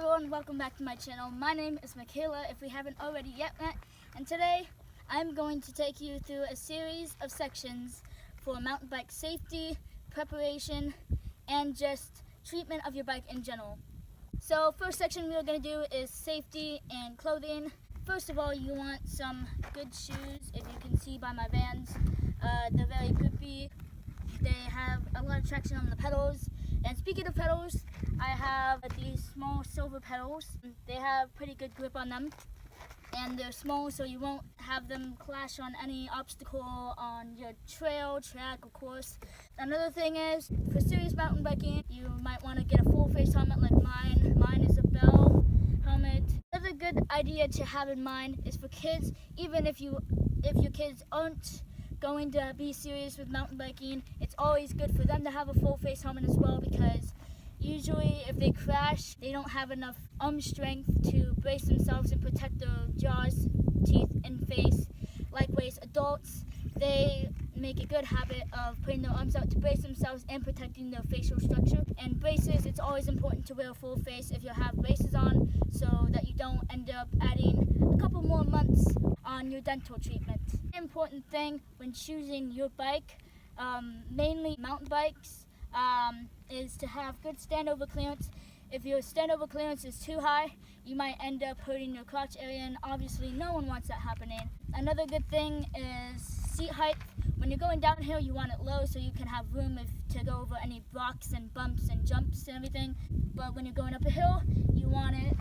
everyone, welcome back to my channel. My name is Michaela, if we haven't already yet met, and today I'm going to take you through a series of sections for mountain bike safety, preparation, and just treatment of your bike in general. So first section we're going to do is safety and clothing. First of all, you want some good shoes. If you can see by my Vans, they're very grippy. They have a lot of traction on the pedals. And speaking of pedals, I have these small silver pedals. They have pretty good grip on them. And they're small, so you won't have them clash on any obstacle on your trail, track, or course. Another thing is, for serious mountain biking, you might want to get a full face helmet like mine. Mine is a Bell helmet. Another good idea to have in mind is for kids, even if your kids aren't going to be serious with mountain biking, it's always good for them to have a full face helmet as well, because usually if they crash, they don't have enough arm strength to brace themselves and protect their jaws, teeth, and face. Likewise, adults, they make a good habit of putting their arms out to brace themselves and protecting their facial structure. And braces, it's always important to wear a full face if you have braces on, so that you don't end up adding a couple more months on your dental treatment. An important thing when choosing your bike, mainly mountain bikes, is to have good standover clearance. If your standover clearance is too high, you might end up hurting your crotch area, and obviously no one wants that happening. Another good thing is seat height. When you're going downhill, you want it low so you can have room to go over any rocks and bumps and jumps and everything. But when you're going up a hill, you want it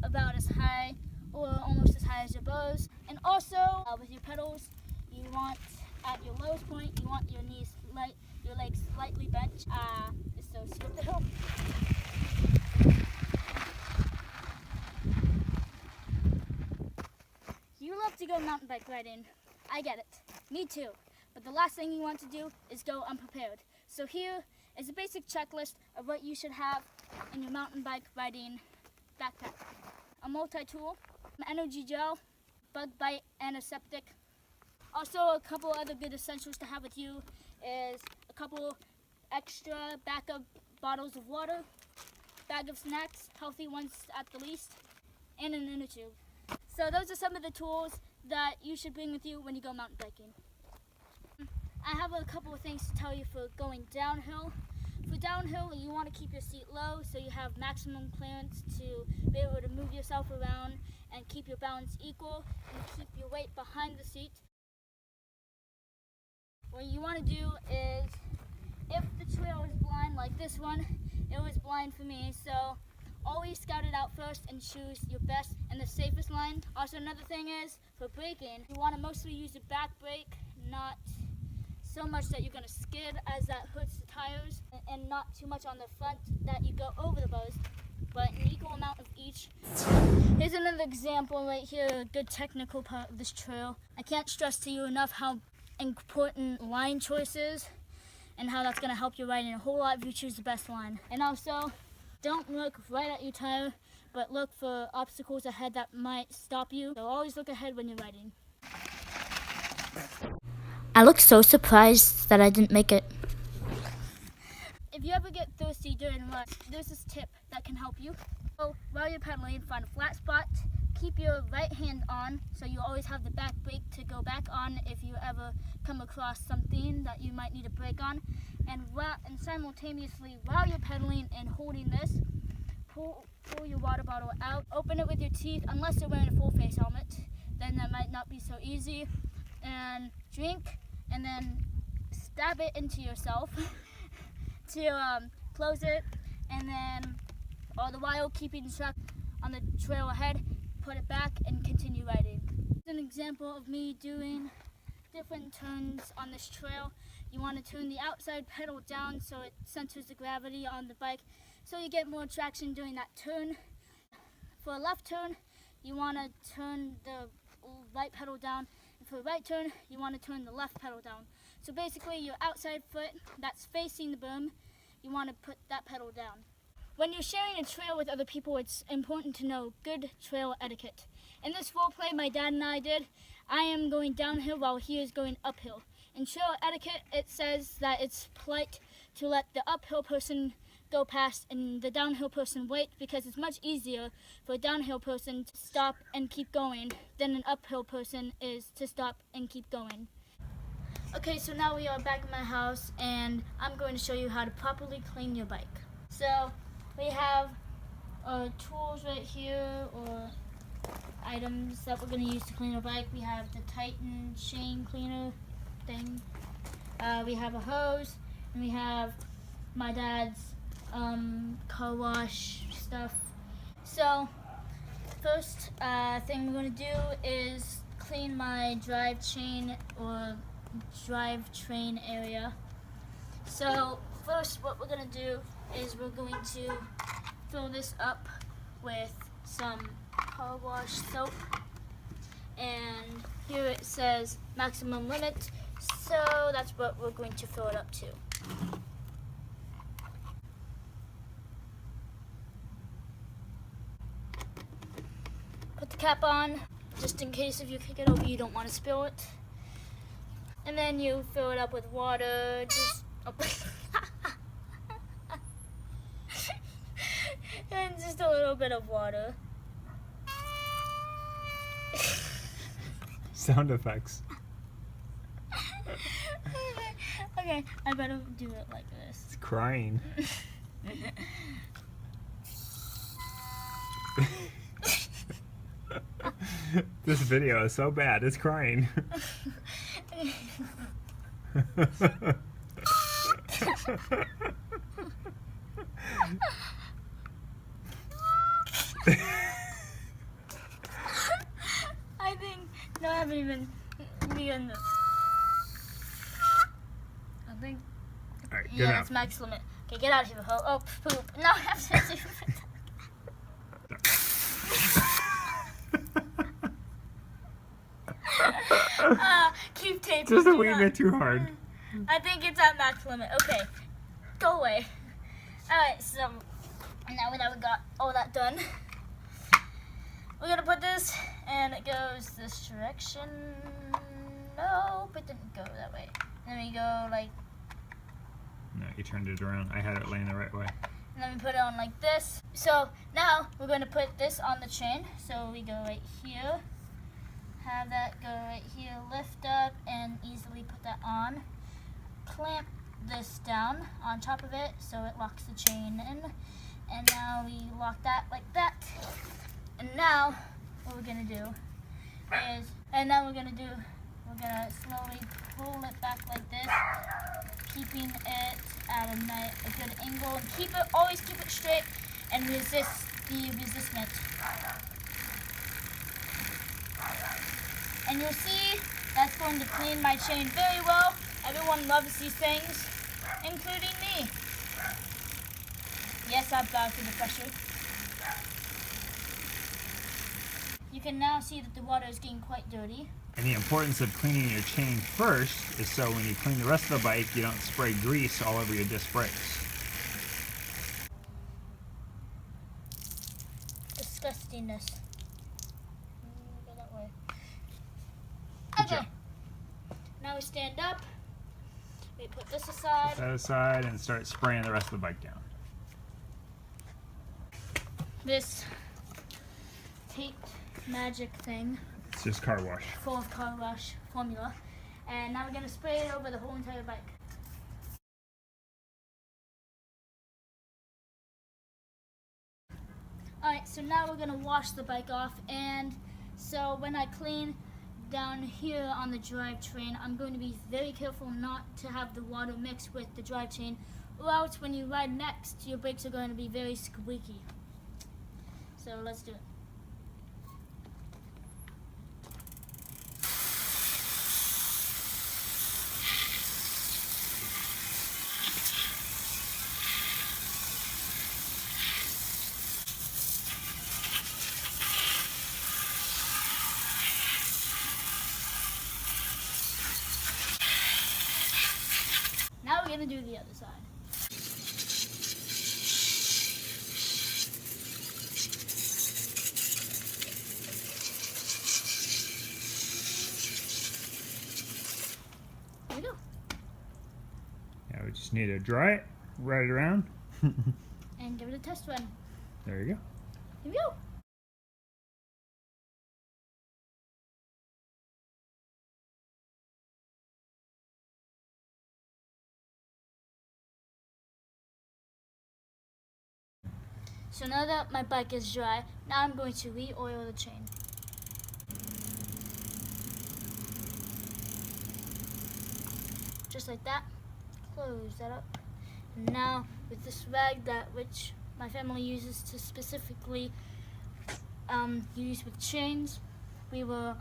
about as high or almost as high as your bows. And also with your pedals, you want at your lowest point, you want your legs slightly bent. So skip the hill. You love to go mountain bike riding. I get it. Me too. But the last thing you want to do is go unprepared. So here is a basic checklist of what you should have in your mountain bike riding backpack. A multi-tool, an energy gel, bug bite antiseptic. Also, a couple other good essentials to have with you is a couple extra backup bottles of water, bag of snacks, healthy ones at the least, and an inner tube. So those are some of the tools that you should bring with you when you go mountain biking. I have a couple of things to tell you for going downhill. For downhill, you want to keep your seat low so you have maximum clearance to be able to move yourself around and keep your balance equal and keep your weight behind the seat. What you want to do is, if the trail is blind like this one, it was blind for me, so always scout it out first and choose your best and the safest line. Also, another thing is, for braking, you want to mostly use your back brake, not so much that you're going to skid as that hurts the tires, and not too much on the front that you go over the bars, but an equal amount of each. Here's another example right here, a good technical part of this trail. I can't stress to you enough how important line choice is and how that's going to help you riding a whole lot if you choose the best line. And also, don't look right at your tire, but look for obstacles ahead that might stop you. So always look ahead when you're riding. I look so surprised that I didn't make it. If you ever get thirsty during rush, there's this tip that can help you. So while you're pedaling, find a flat spot, keep your right hand on so you always have the back brake to go back on if you ever come across something that you might need a brake on. And simultaneously, while you're pedaling and holding this, pull your water bottle out, open it with your teeth, unless you're wearing a full face helmet, then that might not be so easy, and drink, and then stab it into yourself to close it, and then all the while keeping track on the trail ahead, put it back and continue riding. An example of me doing different turns on this trail. You want to turn the outside pedal down so it centers the gravity on the bike so you get more traction during that turn. For a left turn, you want to turn the right pedal down, and for a right turn, you want to turn the left pedal down. So basically, your outside foot that's facing the berm, you want to put that pedal down. When you're sharing a trail with other people, it's important to know good trail etiquette. In this role play my dad and I did, I am going downhill while he is going uphill. In trail etiquette, it says that it's polite to let the uphill person go past and the downhill person wait, because it's much easier for a downhill person to stop and keep going than an uphill person is to stop and keep going. Okay, so now we are back at my house and I'm going to show you how to properly clean your bike. So we have our tools right here, or items that we're going to use to clean our bike. We have the Titan chain cleaner thing. We have a hose, and we have my dad's car wash stuff. So first thing we're going to do is clean my drive chain or drivetrain area. So first what we're going to do is we're going to fill this up with some car wash soap, and here it says maximum limit, so that's what we're going to fill it up to. Put the cap on, just in case if you kick it over you don't want to spill it. And then you fill it up with water, and just a little bit of water. Sound effects. Okay, I better do it like this. It's crying. This video is so bad, it's crying. I think, no, I haven't even begun this. I think, Alright, good yeah, enough. that's max limit. Okay, get out of here, oh, poop. No, I have to do it. Keep taping. Just a do wee not- bit too hard. I think it's at max limit. Okay, go away. Alright, so now that we got all that done, we're gonna put this, and it goes this direction. Nope, it didn't go that way. Then we go like, No, you turned it around. I had it laying the right way. and then we put it on like this. So now we're gonna put this on the chain. So we go right here, have that go right here, lift up, and easily put that on. Clamp this down on top of it so it locks the chain in. And now we lock that like that. And now what we're gonna do is, we're gonna slowly pull it back like this, keeping it at a good angle, and always keep it straight and resist the resistment. And you'll see that's going to clean my chain very well. Everyone loves these things, including me. Yes, I bow to the pressure. You can now see that the water is getting quite dirty. And the importance of cleaning your chain first is so when you clean the rest of the bike, you don't spray grease all over your disc brakes. Disgustingness. Go that way. Good Okay. job. Now we stand up. We put this aside. Set that aside and start spraying the rest of the bike down. This taped magic thing It's just car wash. full of car wash formula. And now we're going to spray it over the whole entire bike. Alright, so now we're going to wash the bike off, and so when I clean down here on the drivetrain, I'm going to be very careful not to have the water mix with the drivetrain, or else when you ride next, your brakes are going to be very squeaky. So let's do it. Now we're going to do the other side. Here we go. Yeah, we just need to dry it, ride it around. and give it a test run. There you go. Here we go. So now that my bike is dry, now I'm going to re-oil the chain. Just like that. Close that up. And now with this rag which my family uses to specifically use with chains, we will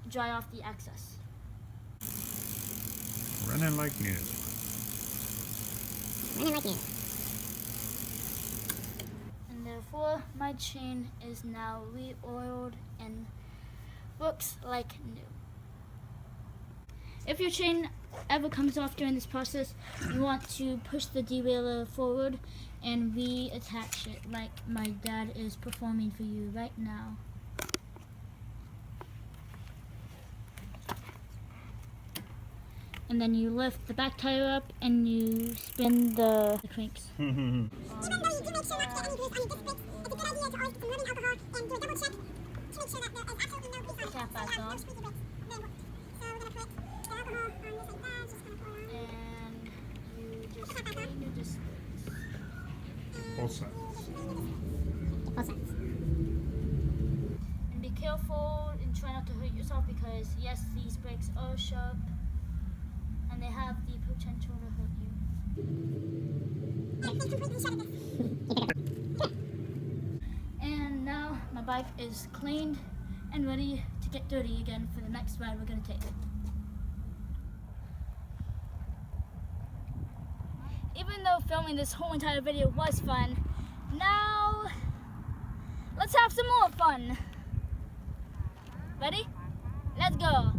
dry off the excess. Running like new. And therefore my chain is now re-oiled and looks like new. If your chain ever comes off during this process, you want to push the derailleur forward and reattach it like my dad is performing for you right now. And then you lift the back tire up and you spin the cranks. Even though you do make sure not to get any grease on your disc brakes, it's a good idea to always put some rubbing alcohol and do a double check to make sure that there is absolutely no grease on it. Tap back So on. no squeaky brakes. Then what? So we're gonna put the alcohol on this like that, just gonna pour it on. And you just clean your disc brakes. Both sides. Both sides. And be careful and try not to hurt yourself because yes, these brakes are sharp and they have the potential to hurt you. Yeah, they completely shut it. And now my bike is cleaned and ready to get dirty again for the next ride we're going to take. Even though filming this whole entire video was fun, now let's have some more fun. Ready? Let's go.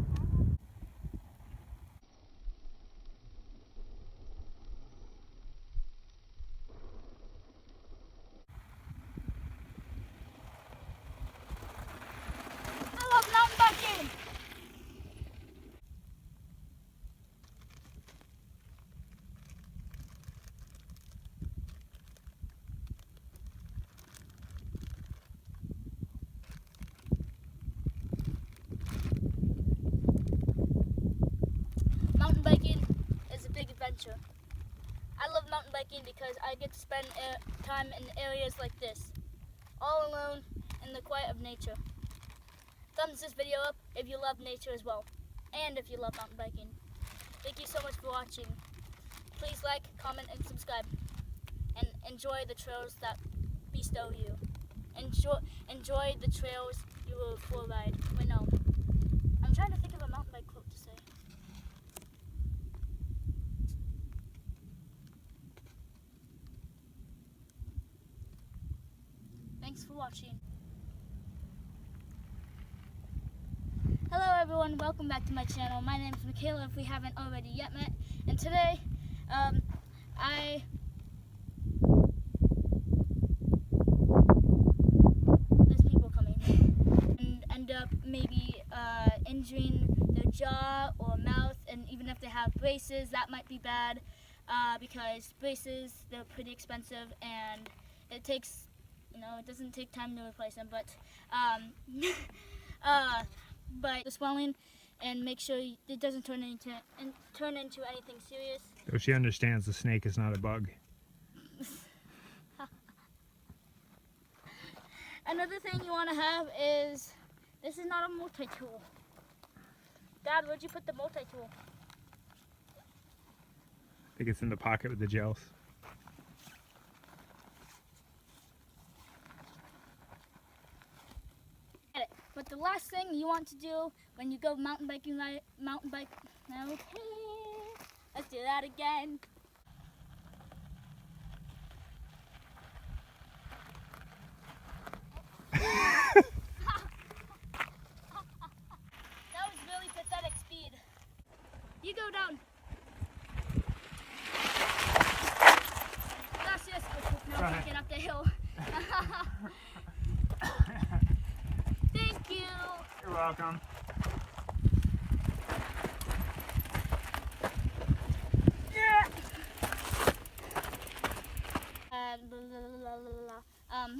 I love mountain biking. Mountain biking is a big adventure. I love mountain biking because I get to spend time in areas like this, all alone in the quiet of nature. Thumbs this video up if you love nature as well, and if you love mountain biking. Thank you so much for watching. Please like, comment, and subscribe, and enjoy the trails that bestow you. Enjoy the trails you will full ride. Wait, no. I'm trying to think of a mountain bike quote to say. Thanks for watching. Hello everyone, welcome back to my channel. My name is Michaela if we haven't already yet met. And today, there's people coming and end up maybe injuring their jaw or mouth, and even if they have braces, that might be bad because braces, they're pretty expensive and it takes, it doesn't take time to replace them, but the swelling, and make sure it doesn't turn into anything serious. So she understands the snake is not a bug. Another thing you want to have is, this is not a multi-tool. Dad, where'd you put the multi-tool? I think it's in the pocket with the gels. But the last thing you want to do when you go mountain bike, okay, let's do that again. That was really pathetic speed. You go down. Gracias. Now we get up the hill. Thank you. You're welcome. Yeah. la la.